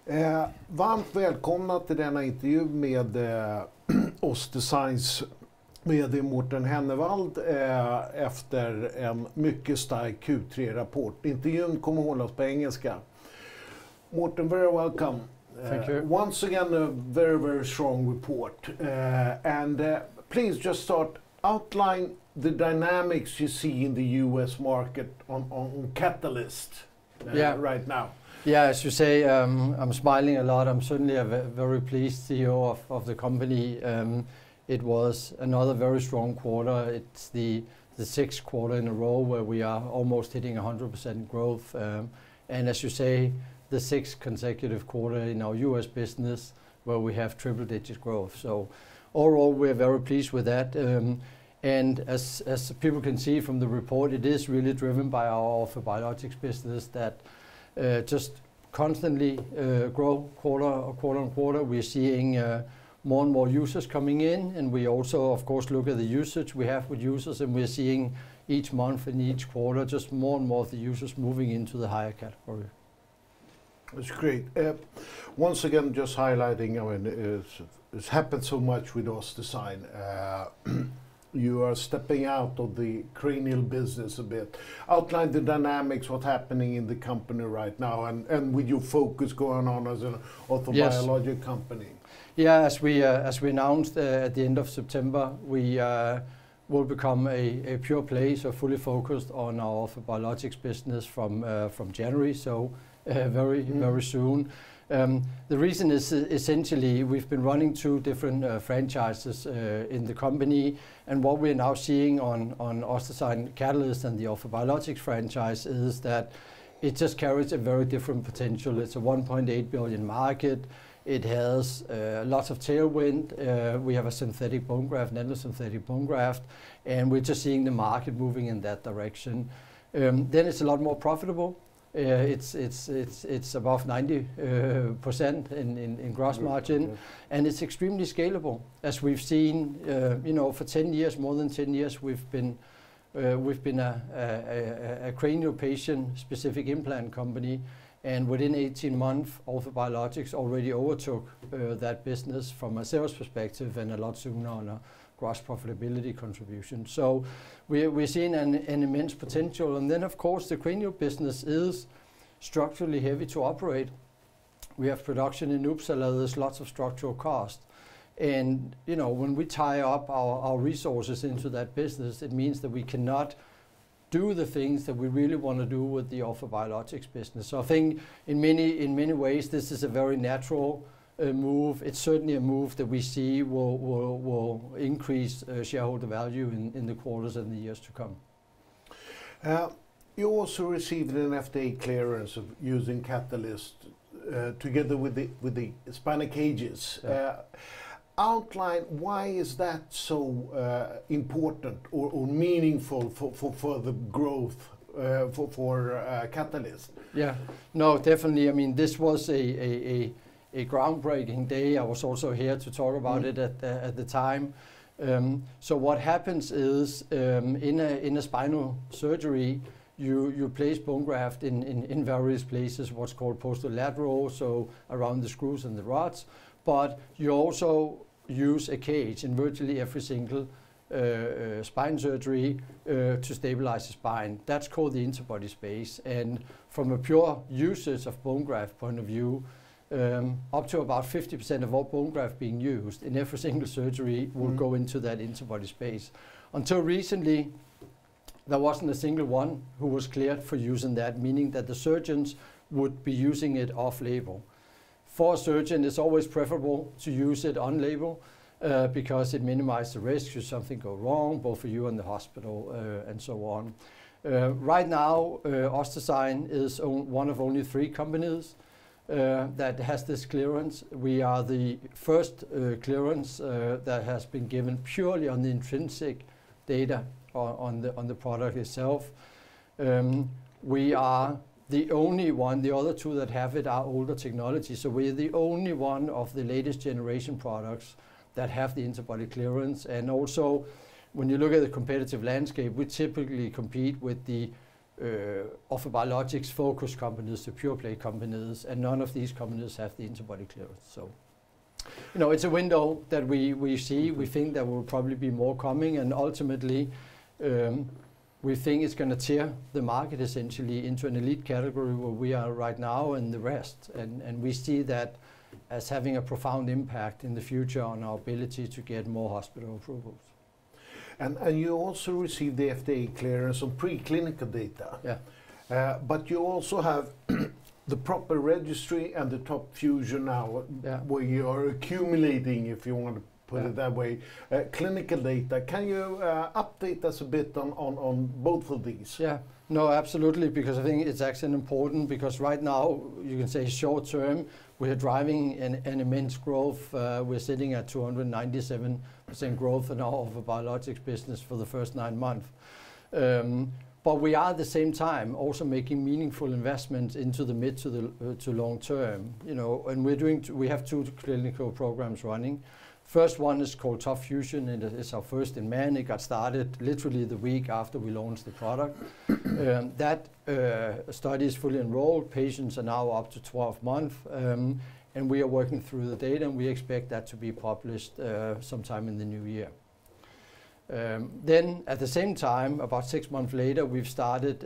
Varmt välkomna till denna intervju med OssDsigns VD Morten Henneveld efter en mycket stark Q3-rapport. Intervjun kommer hållas på engelska. Morten, very welcome. Thank you. Once again, a very, very strong report. Please just start, outline the dynamics you see in the US market on Catalyst right now. Yeah, as you say, I'm smiling a lot. I'm certainly a very pleased CEO of the company. It was another very strong quarter. It's the sixth quarter in a row where we are almost hitting 100% growth. And as you say, the sixth consecutive quarter in our US business where we have triple-digit growth. So overall, we're very pleased with that. And as people can see from the report, it is really driven by our biologics business that just constantly grow quarter on quarter. We're seeing more and more users coming in, and we also, of course, look at the usage we have with users, and we're seeing each month and each quarter just more and more of the users moving into the higher category. That's great. Once again, just highlighting, I mean, it's happened so much with OssDsign. You are stepping out of the cranial business a bit. Outline the dynamics, what's happening in the company right now, and with your focus going on as an orthobiologic company. Yeah, as we announced at the end of September, we will become a pure play, so fully focused on our orthobiologics business from January, so very soon. The reason is essentially we've been running two different franchises in the company, and what we're now seeing on OssDsign Catalyst and the orthobiologics franchise is that it just carries a very different potential. It's a 1.8 billion market. It has lots of tailwind. We have a synthetic bone graft, nanosynthetic bone graft, and we're just seeing the market moving in that direction. Then it's a lot more profitable. It's above 90% in gross margin, and it's extremely scalable. As we've seen, for 10 years, more than 10 years, we've been a cranial patient specific implant company, and within 18 months, orthobiologics already overtook that business from a sales perspective, and a lot sooner on a gross profitability contribution. So we're seeing an immense potential. And then, of course, the cranial business is structurally heavy to operate. We have production in Uppsala. There's lots of structural cost. And, when we tie up our resources into that business, it means that we cannot do the things that we really want to do with the orthobiologics business. So I think in many ways, this is a very natural move. It's certainly a move that we see will increase shareholder value in the quarters and the years to come. You also received an FDA clearance of using Catalyst together with the spinal cages. Yeah. Outline why is that so important or meaningful for the growth for Catalyst? Yeah, no, definitely. I mean, this was a groundbreaking day. I was also here to talk about it at the time. So what happens is in a spinal surgery, you place bone graft in various places, what's called posterolateral, so around the screws and the rods, but you also use a cage in virtually every single spine surgery to stabilize the spine. That's called the interbody space, and from a pure usage of bone graft point of view, up to about 50% of all bone graft being used in every single surgery will go into that interbody space. Until recently, there wasn't a single one who was cleared for using that, meaning that the surgeons would be using it off-label. For a surgeon, it's always preferable to use it on-label because it minimizes the risk should something go wrong, both for you and the hospital and so on. Right now, OssDsign is one of only 3 companies that has this clearance. We are the first clearance that has been given purely on the intrinsic data on the product itself. We are the only one. The other 2 that have it are older technology. So we're the only one of the latest generation products that have the interbody clearance. And also, when you look at the competitive landscape, we typically compete with the orthobiologics focused companies, the pure play companies, and none of these companies have the interbody clearance. So, you know, it's a window that we see. We think there will probably be more coming, and ultimately, we think it's going to tear the market essentially into an elite category where we are right now and the rest. And we see that as having a profound impact in the future on our ability to get more hospital approvals. And you also received the FDA clearance on preclinical data. Yeah. But you also have the proper registry and the top fusion now, where you are accumulating, if you want to put it that way, clinical data. Can you update us a bit on both of these? Yeah, no, absolutely, because I think it's actually important, because right now, you can say short term, we're driving an immense growth. We're sitting at 297% growth in our biologics business for the first 9 months. But we are at the same time also making meaningful investments into the mid to long term. You know, and we have 2 clinical programs running. First one is called Top Fusion, and it's our first in man. It got started literally the week after we launched the product. That study is fully enrolled. Patients are now up to 12 months, and we are working through the data, and we expect that to be published sometime in the new year. Then at the same time, about 6 months later, we've started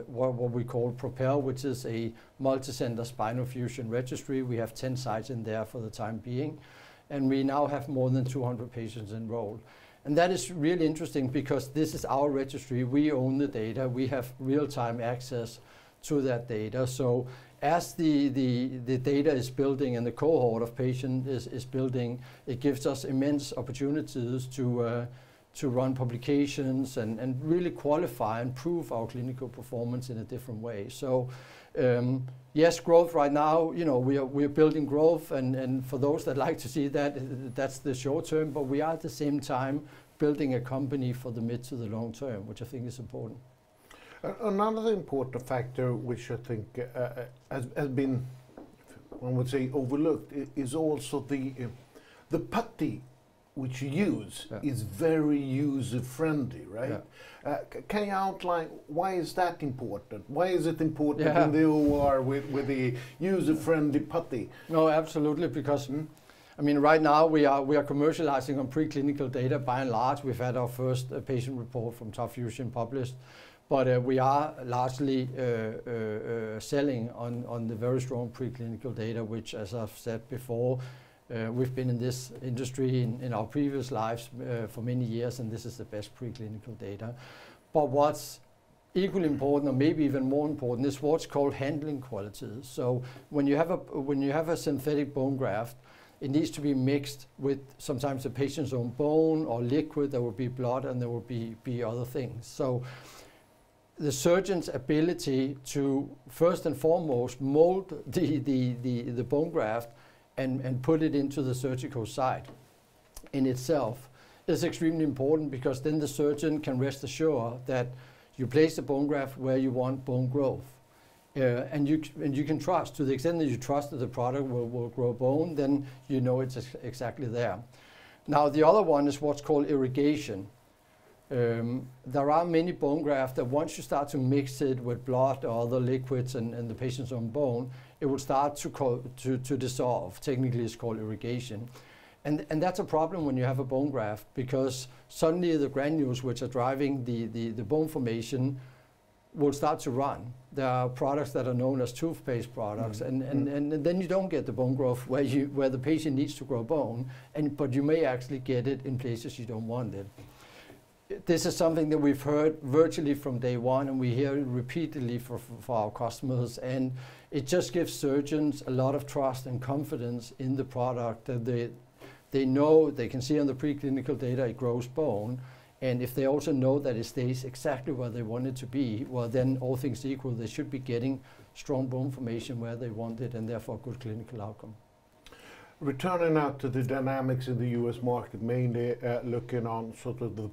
what we call Propel, which is a multi-center spinal fusion registry. We have 10 sites in there for the time being, and we now have more than 200 patients enrolled. And that is really interesting, because this is our registry. We own the data. We have real-time access to that data. So as the data is building and the cohort of patients is building, it gives us immense opportunities to run publications and really qualify and prove our clinical performance in a different way. So yes, growth right now, you know, we are building growth, and for those that like to see that, that's the short term, but we are at the same time building a company for the mid to the long term, which I think is important. Another important factor, which I think has been, one would say, overlooked, is also the putty which you use is very user-friendly, right? Yeah. Can you outline why is that important? Why is it important in the OR with the user-friendly putty? No, absolutely, because I mean, right now we are commercializing on preclinical data by and large. We've had our first patient report from Top Fusion published, but we are largely selling on the very strong preclinical data, which, as I've said before, we've been in this industry in our previous lives for many years, and this is the best preclinical data. But what's equally important, or maybe even more important, is what's called handling qualities. So when you have a synthetic bone graft, it needs to be mixed with sometimes the patient's own bone or liquid. There will be blood, and there will be other things. So the surgeon's ability to first and foremost mold the bone graft and put it into the surgical site in itself is extremely important, because then the surgeon can rest assured that you place the bone graft where you want bone growth. And you can trust, to the extent that you trust that the product will grow bone, then you know it's exactly there. Now the other one is what's called irrigation. There are many bone grafts that once you start to mix it with blood or other liquids and the patient's own bone, it will start to dissolve. Technically it's called irrigation. And that's a problem when you have a bone graft, because suddenly the granules which are driving the bone formation will start to run. There are products that are known as toothpaste products, and then you don't get the bone growth where the patient needs to grow bone, but you may actually get it in places you don't want it. This is something that we've heard virtually from day one, and we hear it repeatedly for our customers, and it just gives surgeons a lot of trust and confidence in the product, that they know, they can see on the preclinical data it grows bone, and if they also know that it stays exactly where they want it to be, well then all things equal, they should be getting strong bone formation where they want it, and therefore good clinical outcome. Returning now to the dynamics in the US market, mainly looking on sort of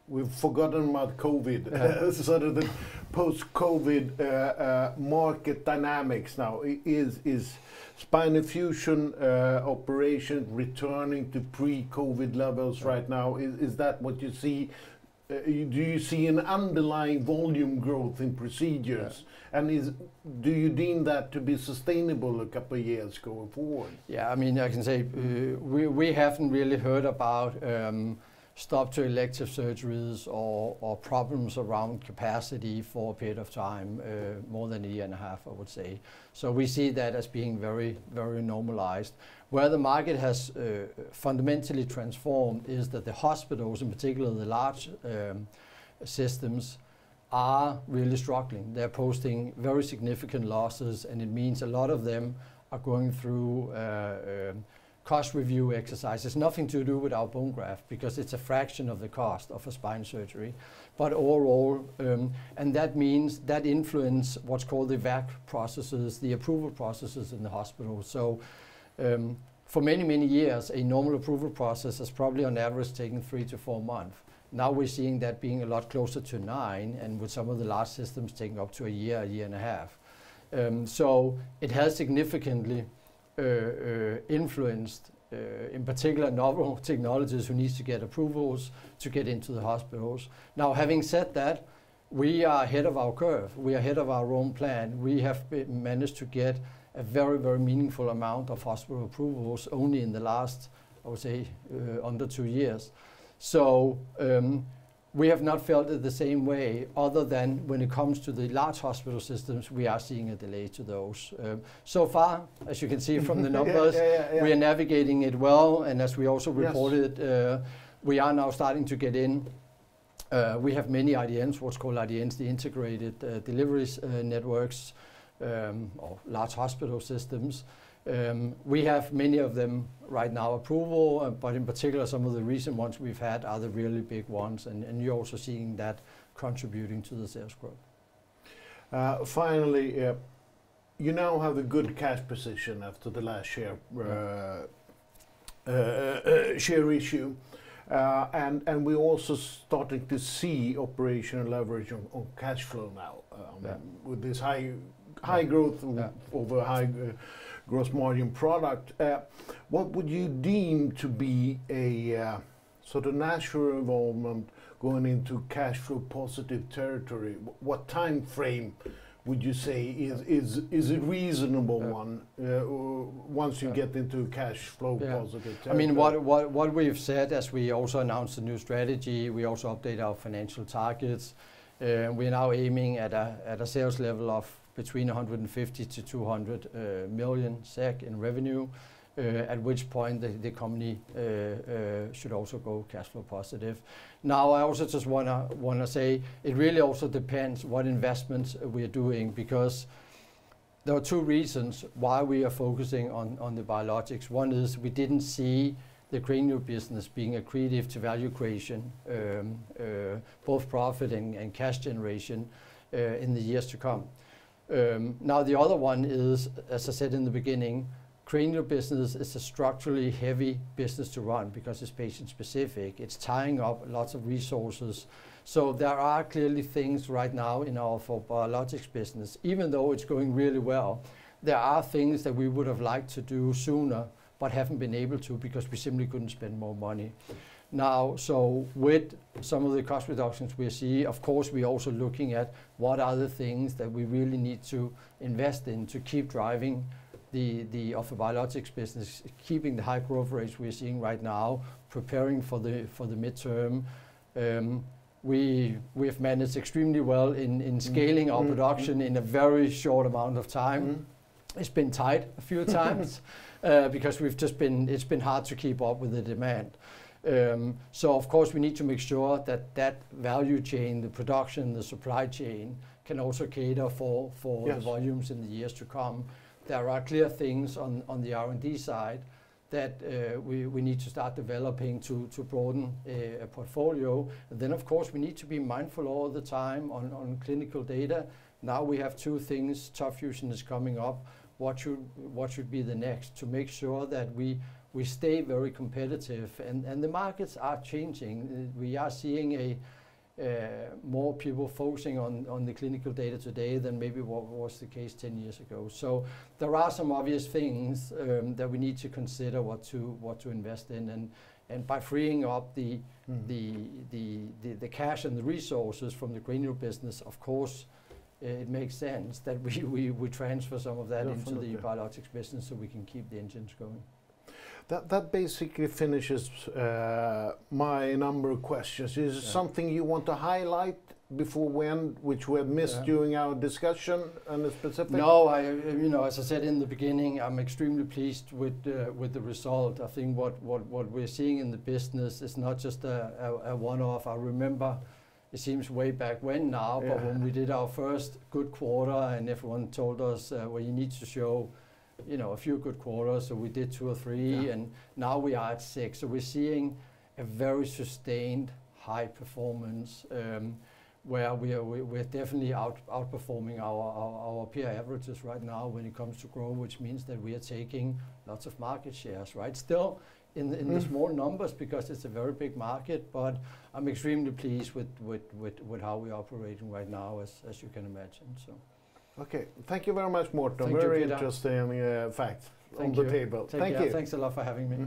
we've forgotten about COVID, sort of the post-COVID market dynamics now. Is spinal fusion operation returning to pre-COVID levels right now? Is that what you see do you see an underlying volume growth in procedures? And do you deem that to be sustainable a couple of years going forward? Yeah, I mean, I can say we haven't really heard about stop to elective surgeries or problems around capacity for a period of time, more than a year and a half, I would say. So we see that as being very, very normalized. Where the market has fundamentally transformed is that the hospitals, in particular the large systems, are really struggling. They're posting very significant losses, and it means a lot of them are going through cost review exercises. Nothing to do with our bone graft, because it's a fraction of the cost of a spine surgery. But overall, and that means that influence what's called the VAC processes, the approval processes in the hospital. So for many, many years, a normal approval process has probably on average taken 3 to 4 months. Now we're seeing that being a lot closer to 9, and with some of the large systems taking up to a year and a half. So it has significantly influenced, in particular, novel technologies who needs to get approvals to get into the hospitals. Now, having said that, we are ahead of our curve. We are ahead of our own plan. We have managed to get a very, very meaningful amount of hospital approvals only in the last, I would say, under 2 years. So we have not felt it the same way, other than when it comes to the large hospital systems, we are seeing a delay to those. So far, as you can see from the numbers, we are navigating it well, and as we also reported, we are now starting to get in. We have many IDNs, what's called IDNs, the integrated deliveries networks, or large hospital systems. We have many of them right now approval, but in particular some of the recent ones we've had are the really big ones, and you're also seeing that contributing to the sales growth. Finally, you now have a good cash position after the last share issue, and we're also starting to see operational leverage on cash flow now with this high growth over high gross margin product. What would you deem to be a sort of natural involvement going into cash flow positive territory? What time frame would you say is a reasonable one once you get into cash flow positive territory? I mean, what we've said, as we also announced a new strategy, we also update our financial targets. We're now aiming at a sales level of between 150 to 200 million SEK in revenue, at which point the company should also go cash flow positive. Now, I also just want to say it really also depends what investments we're doing, because there are 2 reasons why we are focusing on the biologics. One is we didn't see the cranial business being accretive to value creation, both profit and cash generation in the years to come. Now the other one is, as I said in the beginning, cranial business is a structurally heavy business to run because it's patient specific. It's tying up lots of resources. So there are clearly things right now in our biologics business, even though it's going really well, there are things that we would have liked to do sooner, but haven't been able to because we simply couldn't spend more money. Now, so with some of the cost reductions we see, of course, we're also looking at what are the things that we really need to invest in to keep driving the biologics business, keeping the high growth rates we're seeing right now, preparing for the midterm. We have managed extremely well in scaling our production in a very short amount of time. It's been tight a few times because it's been hard to keep up with the demand. So of course we need to make sure that value chain, the production, the supply chain can also cater for the volumes in the years to come. There are clear things on the R&D side that we need to start developing to broaden a portfolio. And then of course we need to be mindful all the time on clinical data. Now we have 2 things, TOP FUSION is coming up. What should be the next to make sure that we stay very competitive, and the markets are changing. We are seeing more people focusing on the clinical data today than maybe what was the case 10 years ago. So there are some obvious things that we need to consider what to invest in, And by freeing up the cash and the resources from the cranial business, of course, it makes sense that we transfer some of that into the biologics business so we can keep the engines going. That basically finishes my number of questions. Is there something you want to highlight before we end, which we have missed during our discussion on the specific? No, as I said in the beginning, I'm extremely pleased with the result. I think what we're seeing in the business is not just a one-off. I remember, it seems way back when now, but when we did our first good quarter and everyone told us, well, you need to show a few good quarters, so we did 2 or 3, and now we are at 6. So we're seeing a very sustained high performance, where we're definitely outperforming our peer averages right now when it comes to growth, which means that we are taking lots of market shares, right? Still in the small numbers because it's a very big market, but I'm extremely pleased with how we're operating right now, as you can imagine. So. Okay, thank you very much, Morten. Thank very you, Peter. interesting facts on the table. Thank you. Thanks a lot for having me.